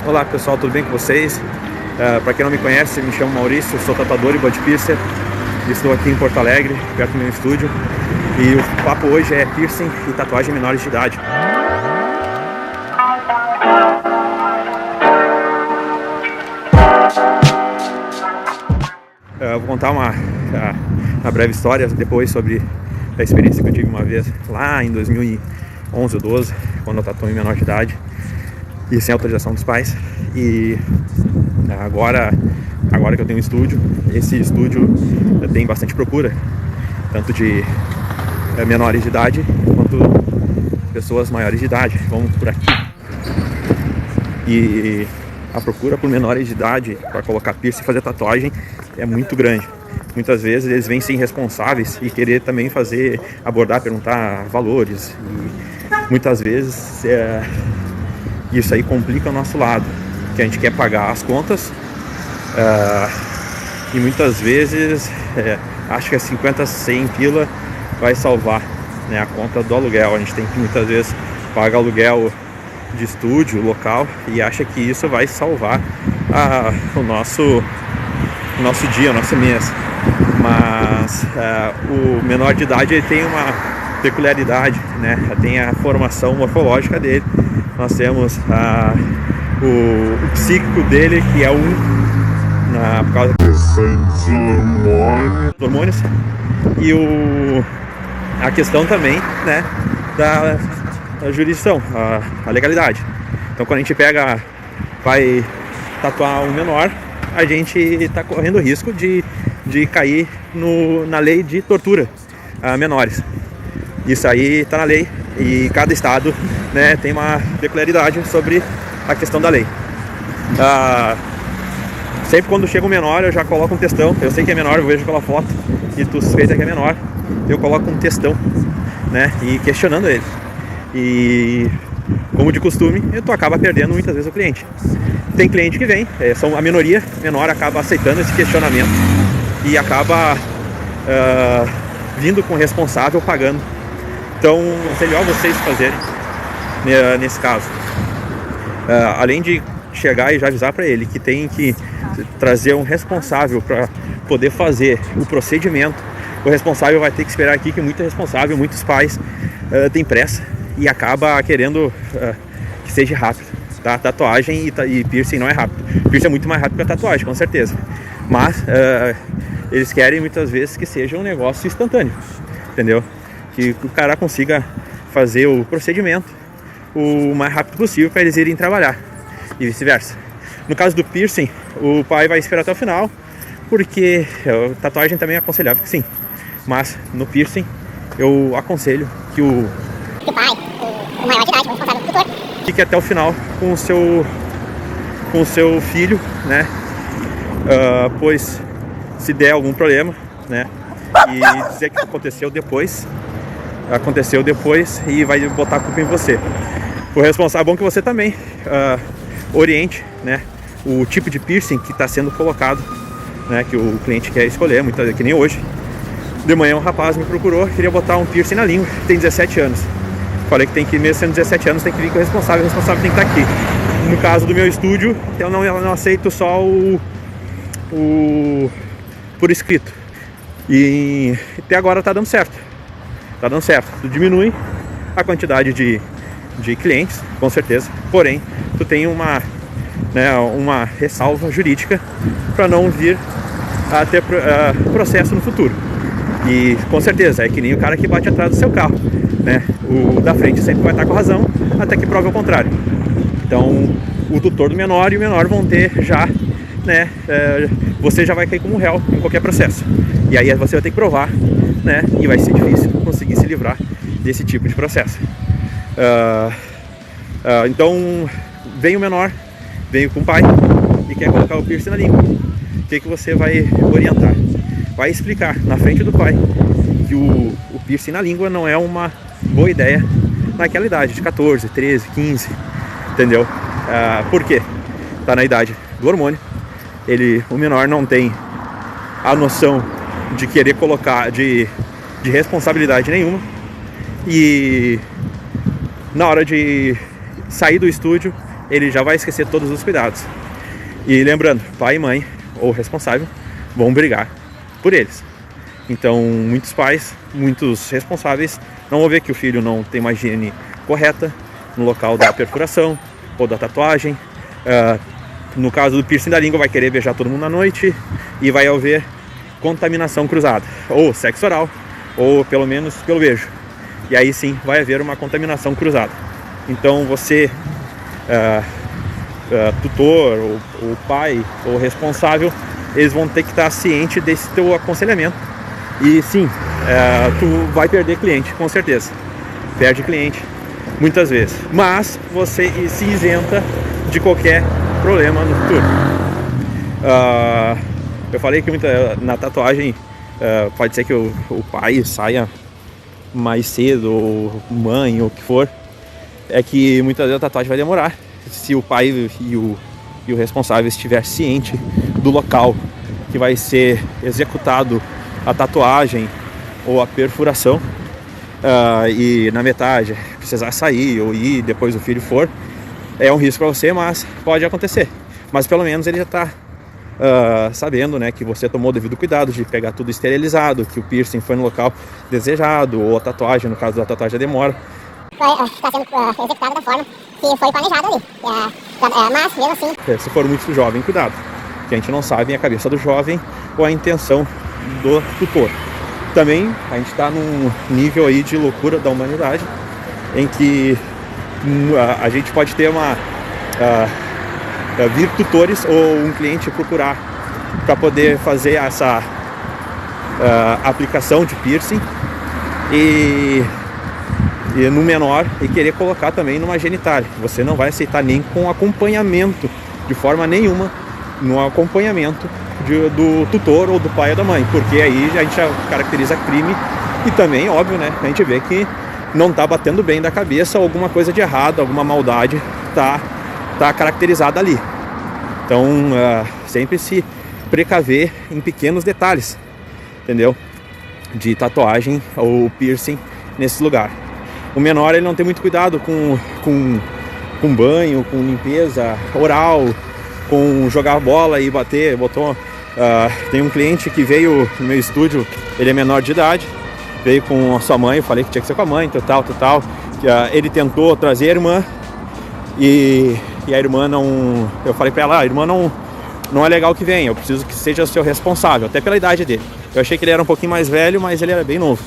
Olá pessoal, tudo bem com vocês? Para quem não me conhece, me chamo Maurício, sou tatuador e body piercer. Estou aqui em Porto Alegre, perto do meu estúdio. E o papo hoje é piercing e tatuagem menores de idade. Vou contar uma breve história depois sobre a experiência que eu tive uma vez lá em 2011 ou 12, quando eu tatuei em menor de idade e sem autorização dos pais. E agora que eu tenho um estúdio, esse estúdio tem bastante procura, tanto de menores de idade quanto pessoas maiores de idade, vamos por aqui. E a procura por menores de idade para colocar piercing e fazer tatuagem é muito grande. Muitas vezes eles vêm ser irresponsáveis e querer também abordar, perguntar valores. E muitas vezes isso aí complica o nosso lado, que a gente quer pagar as contas e muitas vezes acho que é 50, 100 pila vai salvar, né, a conta do aluguel. A gente tem que muitas vezes pagar aluguel de estúdio, local, e acha que isso vai salvar o nosso dia, o nosso mês. Mas o menor de idade ele tem uma peculiaridade, né? Tem a formação morfológica dele. Nós temos o psíquico dele, que é por causa dos hormônios, e a questão também, né, da jurisdição, a legalidade. Então quando a gente vai tatuar um menor, a gente está correndo o risco de cair na lei de tortura a menores. Isso aí está na lei e cada estado, né, tem uma peculiaridade sobre a questão da lei. Sempre quando chega um menor eu já coloco um textão. Eu sei que é menor, eu vejo pela foto e tu suspeita que é menor, eu coloco um textão, né, e questionando ele. E como de costume, tu acaba perdendo muitas vezes o cliente. Tem cliente que vem, a minoria menor acaba aceitando esse questionamento e acaba vindo com o responsável pagando. Então é melhor vocês fazerem nesse caso. Além de chegar e já avisar para ele que tem que trazer um responsável para poder fazer o procedimento, o responsável vai ter que esperar aqui, que muitos pais têm pressa e acaba querendo que seja rápido. Tá? Tatuagem e piercing não é rápido. Piercing é muito mais rápido que a tatuagem, com certeza. Mas eles querem muitas vezes que seja um negócio instantâneo, entendeu? Que o cara consiga fazer o procedimento o mais rápido possível para eles irem trabalhar e vice-versa. No caso do piercing, o pai vai esperar até o final, porque a tatuagem também é aconselhável que sim. Mas no piercing eu aconselho que o pai, o maior de idade, o responsável do tutor, fique até o final com o seu filho, né? Pois se der algum problema, né, e dizer que aconteceu depois e vai botar a culpa em você. O responsável, é bom que você também oriente, né, o tipo de piercing que está sendo colocado, né, que o cliente quer escolher. Muitas vezes, que nem hoje de manhã um rapaz me procurou, queria botar um piercing na língua, tem 17 anos. Falei que tem que, mesmo sendo 17 anos, tem que vir com o responsável tem que estar aqui. No caso do meu estúdio, eu não aceito só por escrito. E até agora tá dando certo. Tu diminui a quantidade de clientes, com certeza. Porém, tu tem uma ressalva jurídica para não vir a ter processo no futuro. E com certeza é que nem o cara que bate atrás do seu carro, né? O da frente sempre vai estar com razão, até que prove o contrário. Então o tutor do menor e o menor vão ter já, né, você já vai cair como réu em qualquer processo. E aí você vai ter que provar, né, e vai ser difícil conseguir se livrar desse tipo de processo. Então vem o menor, vem com o pai e quer colocar o piercing na língua. O que você vai orientar? Vai explicar na frente do pai que o piercing na língua não é uma boa ideia naquela idade de 14, 13, 15, entendeu? Por quê? Tá na idade do hormônio, o menor não tem a noção de querer colocar, de responsabilidade nenhuma, e na hora de sair do estúdio ele já vai esquecer todos os cuidados. E lembrando, pai e mãe, ou responsável, vão brigar por eles. Então, muitos pais, muitos responsáveis não vão ver que o filho não tem uma higiene correta no local da perfuração ou da tatuagem. No caso do piercing da língua, vai querer beijar todo mundo à noite e vai haver contaminação cruzada, ou sexo oral, ou pelo menos pelo beijo. E aí sim vai haver uma contaminação cruzada. Então você, tutor, ou pai, ou responsável, eles vão ter que estar ciente desse teu aconselhamento. E sim, tu vai perder cliente, com certeza. Perde cliente muitas vezes. Mas você se isenta de qualquer problema no futuro. Eu falei que na tatuagem pode ser que o pai saia mais cedo, ou mãe, ou o que for. É que muitas vezes a tatuagem vai demorar. Se o pai e o responsável estiver ciente do local que vai ser executado a tatuagem ou a perfuração, e na metade precisar sair ou ir depois o filho for, é um risco para você, mas pode acontecer. Mas pelo menos ele já está sabendo, né, que você tomou o devido cuidado de pegar tudo esterilizado, que o piercing foi no local desejado, ou a tatuagem, no caso da tatuagem, a demora está sendo executada da forma que foi planejado ali. Mas mesmo assim, se for muito jovem, cuidado, que a gente não sabe a cabeça do jovem ou a intenção do tutor. Também a gente está num nível aí de loucura da humanidade, em que a gente pode ter vir tutores ou um cliente procurar para poder fazer essa aplicação de piercing e no menor, e querer colocar também numa genitália. Você não vai aceitar nem com acompanhamento, de forma nenhuma, no acompanhamento do tutor ou do pai ou da mãe, porque aí a gente já caracteriza crime. E também, óbvio, né, a gente vê que não está batendo bem da cabeça, alguma coisa de errado, alguma maldade tá caracterizada ali. Então, sempre se precaver em pequenos detalhes, entendeu? De tatuagem ou piercing nesse lugar. O menor, ele não tem muito cuidado com banho, com limpeza oral, com jogar bola e bater. Tem um cliente que veio no meu estúdio, ele é menor de idade, veio com a sua mãe, eu falei que tinha que ser com a mãe, tal. Ele tentou trazer a irmã e a irmã não... Eu falei pra ela, a irmã não é legal que venha, eu preciso que seja o seu responsável, até pela idade dele. Eu achei que ele era um pouquinho mais velho, mas ele era bem novo,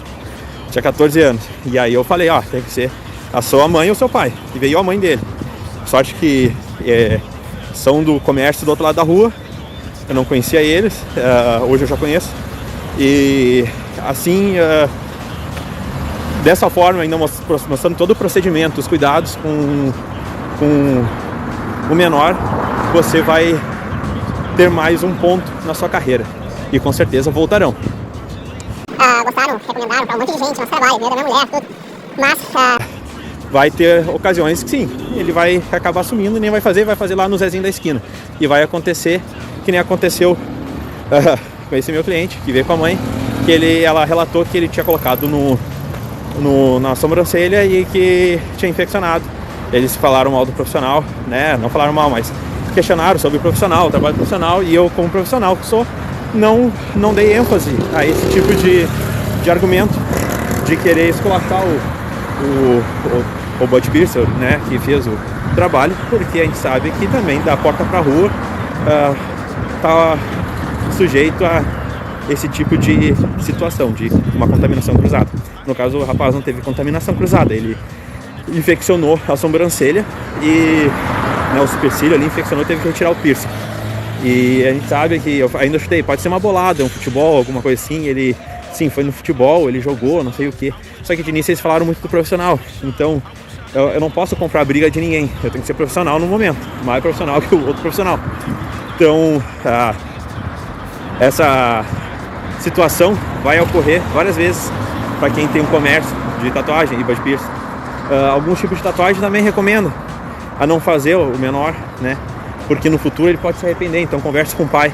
tinha 14 anos. E aí eu falei, tem que ser a sua mãe ou seu pai. E veio a mãe dele. Sorte que são do comércio do outro lado da rua, eu não conhecia eles, hoje eu já conheço. E assim, dessa forma, ainda mostrando todo o procedimento, os cuidados com o menor, você vai ter mais um ponto na sua carreira. E com certeza voltarão. Gostaram, recomendaram para um monte de gente no trabalho, da minha mulher, tudo. Mas vai ter ocasiões que sim, ele vai acabar sumindo e nem vai fazer lá no Zezinho da esquina. E vai acontecer que nem aconteceu com esse meu cliente que veio com a mãe, que ela relatou que ele tinha colocado na sobrancelha e que tinha infeccionado. Eles falaram mal do profissional, né? Não falaram mal, mas questionaram sobre o profissional, o trabalho profissional, e eu, como profissional que sou, não dei ênfase a esse tipo de argumento de querer esculachar o body piercer, né, que fez o trabalho, porque a gente sabe que também da porta pra rua tá sujeito a esse tipo de situação, de uma contaminação cruzada. No caso, o rapaz não teve contaminação cruzada, ele infeccionou a sobrancelha e o supercílio ali infeccionou e teve que retirar o piercing. E a gente sabe que, eu ainda chutei, pode ser uma bolada, um futebol, alguma coisa assim. Ele, sim, foi no futebol, ele jogou, não sei o que. Só que de início eles falaram muito do profissional. Então eu não posso comprar a briga de ninguém, eu tenho que ser profissional no momento, mais profissional que o outro profissional. Então essa situação vai ocorrer várias vezes para quem tem um comércio de tatuagem e body piercing. Alguns tipos de tatuagem também recomendo a não fazer o menor, né? Porque no futuro ele pode se arrepender. Então converse com o pai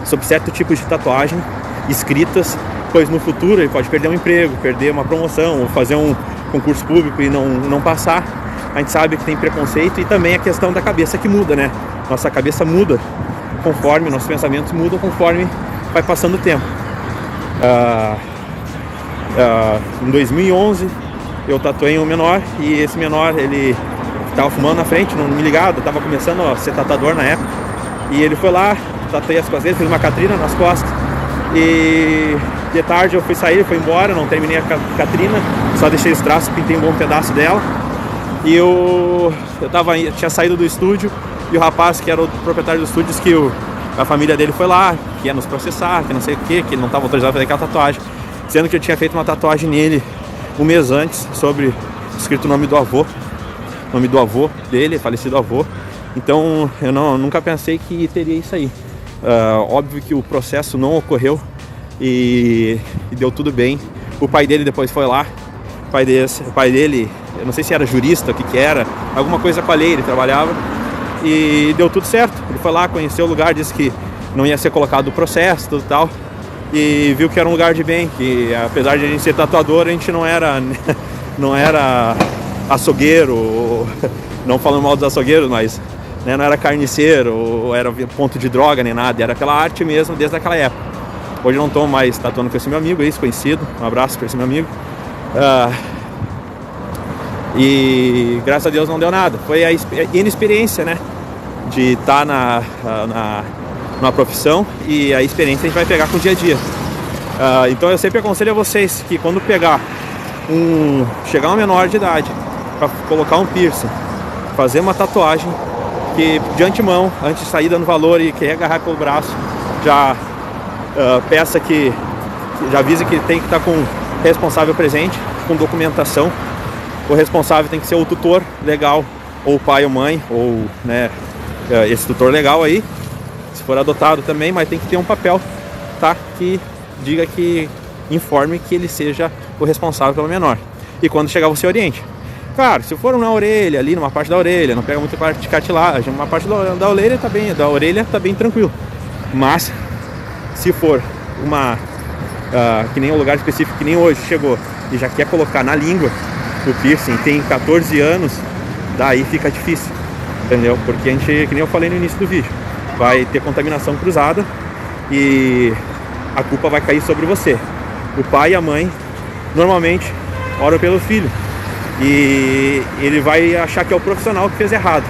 sobre certo tipo de tatuagem escritas, pois no futuro ele pode perder um emprego, perder uma promoção, ou fazer um concurso público e não passar. a gente sabe que tem preconceito e também a questão da cabeça que muda, né? Nossa cabeça muda conforme, nossos pensamentos mudam conforme vai passando o tempo. Em 2011 eu tatuei um menor e esse menor, ele estava fumando na frente, não me ligado, estava começando a ser tatuador na época, e ele foi lá, tatuei as costas dele, fiz uma catrina nas costas, e de tarde eu fui sair, ele foi embora, não terminei a catrina, só deixei os traços, pintei um bom pedaço dela, e eu tinha saído do estúdio, e o rapaz que era o proprietário do estúdio disse que a família dele foi lá, que ia nos processar, que não sei o que ele não estava autorizado a fazer aquela tatuagem, sendo que eu tinha feito uma tatuagem nele um mês antes, escrito o nome do avô dele, falecido avô. Então eu nunca pensei que teria isso aí. Óbvio que o processo não ocorreu e deu tudo bem. O pai dele depois foi lá, o pai dele, eu não sei se era jurista, o que era, alguma coisa com a lei, ele trabalhava, e deu tudo certo. Ele foi lá, conheceu o lugar, disse que não ia ser colocado o processo, tudo tal, e viu que era um lugar de bem, que apesar de a gente ser tatuador, a gente não era açougueiro, não falando mal dos açougueiros, mas né, não era carniceiro, ou era ponto de droga nem nada, era aquela arte mesmo desde aquela época. Hoje eu não estou mais tatuando com esse meu amigo, ex-conhecido, um abraço para esse meu amigo. E graças a Deus não deu nada. Foi a inexperiência, né, de estar numa profissão, e a experiência a gente vai pegar com o dia a dia. Então eu sempre aconselho a vocês que quando chegar um menor de idade para colocar um piercing, fazer uma tatuagem, que de antemão, antes de sair dando valor e querer agarrar pelo braço, já peça já avise que tem que estar com responsável presente, com documentação. O responsável tem que ser o tutor legal, ou pai ou mãe, ou né, esse tutor legal aí, se for adotado também, mas tem que ter um papel, tá, que diga, que informe que ele seja o responsável pelo menor. E quando chegar você oriente. Claro, se for na orelha, ali numa parte da orelha, não pega muita parte de cartilagem, uma parte da orelha tá bem tranquilo. Mas se for que nem um lugar específico, que nem hoje chegou e já quer colocar na língua o piercing, tem 14 anos, daí fica difícil, entendeu? Porque a gente, que nem eu falei no início do vídeo, vai ter contaminação cruzada e a culpa vai cair sobre você. O pai e a mãe normalmente oram pelo filho e ele vai achar que é o profissional que fez errado,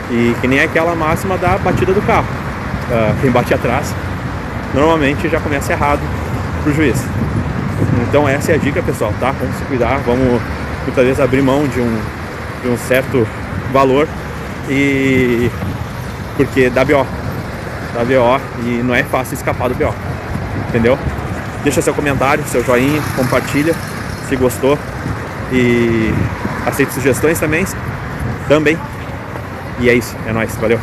e que nem aquela máxima da batida do carro, quem bate atrás normalmente já começa errado pro juiz. Então essa é a dica, pessoal, tá? Vamos se cuidar, vamos muitas vezes abrir mão de um certo valor, e porque dá BO e não é fácil escapar do BO, entendeu? Deixa seu comentário, seu joinha, compartilha se gostou, e aceito sugestões também. E é isso, é nóis, valeu!